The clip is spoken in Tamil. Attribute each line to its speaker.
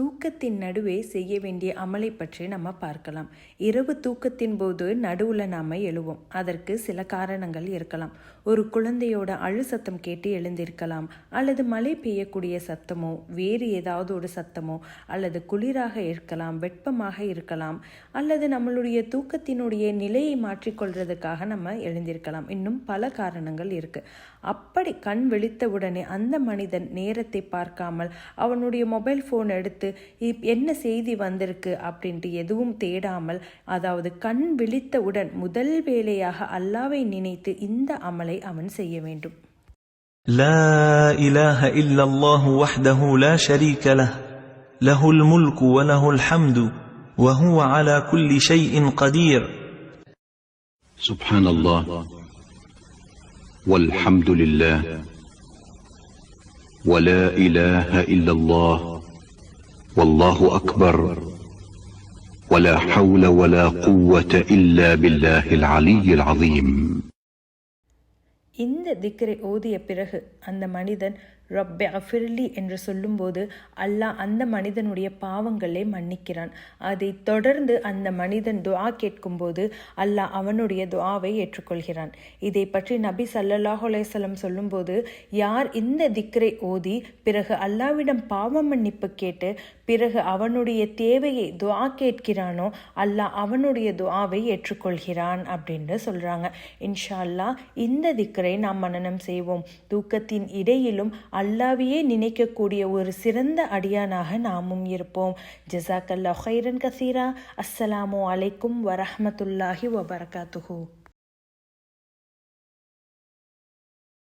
Speaker 1: தூக்கத்தின் நடுவே செய்ய வேண்டிய அமலை பற்றி நம்ம பார்க்கலாம். இரவு தூக்கத்தின் போது நடுவில் நாம் எழுவோம். அதற்கு சில காரணங்கள் இருக்கலாம். ஒரு குழந்தையோட அழு சத்தம் கேட்டு எழுந்திருக்கலாம், அல்லது மழை பெய்யக்கூடிய சத்தமோ, வேறு ஏதாவது ஒரு சத்தமோ, அல்லது குளிராக இருக்கலாம், வெப்பமாக இருக்கலாம், அல்லது நம்மளுடைய தூக்கத்தினுடைய நிலையை மாற்றிக்கொள்றதுக்காக நம்ம எழுந்திருக்கலாம். இன்னும் பல காரணங்கள் இருக்கு. அப்படி கண் விழித்தவுடனே அந்த மனிதன் நேரத்தை பார்க்காமல் அவனுடைய மொபைல் ஃபோன் எடுத்து என்ன செய்தி வந்திருக்கு அப்படின்ட்டு எதுவும் தேடாமல், அதாவது கண் விழித்தவுடன் முதல் வேலையாக அல்லாஹ்வை நினைத்து இந்த அமலை அவன் செய்ய வேண்டும்.
Speaker 2: லா இலாஹ இல்லல்லாஹு வஹ்தஹு லா ஷரீக லஹ் லஹுல் முல்கு வ லஹுல் ஹம்து வ ஹுவ அலா குல்லி ஷைஇன் கதீர்.
Speaker 3: சுப்ஹானல்லாஹ் வல்ஹம்துலில்லாஹ் வ லா இலாஹ இல்லல்லாஹ் வல்லாஹு அக்பர் ولا حول ولا قوة إلا بالله العلي العظيم.
Speaker 1: இந்த திக்ரை ஓதிய பிறகு அந்த மனிதன் ரப்பே அஃபிர்லி என்று சொல்லும்போது அல்லாஹ் அந்த மனிதனுடைய பாவங்களை மன்னிக்கிறான். அதை தொடர்ந்து அந்த மனிதன் துஆ கேட்கும்போது அல்லாஹ் அவனுடைய துஆவை ஏற்றுக்கொள்கிறான். இதை பற்றி நபி ஸல்லல்லாஹு அலைஹி வஸல்லம் சொல்லும்போது, யார் இந்த திக்ரை ஓதி பிறகு அல்லாஹ்விடம் பாவ மன்னிப்பு கேட்டு பிறகு அவனுடைய தேவையை துஆ கேட்கிறானோ அல்லாஹ் அவனுடைய துஆவை ஏற்றுக்கொள்கிறான் அப்படின்னு சொல்றாங்க. இன்ஷா அல்லாஹ் இந்த திக்ரை நாம் மனனம் செய்வோம். தூக்கத்தின் இடையிலும் அல்லாஹ்வையே நினைக்கக்கூடிய ஒரு சிறந்த அடியானாக நாமும் இருப்போம். ஜஸாக்கல்லாஹு கைரன் கசீரா. அஸ்ஸலாமு அலைக்கும் வரஹ்மத்துல்லாஹி வபரகாத்துஹு.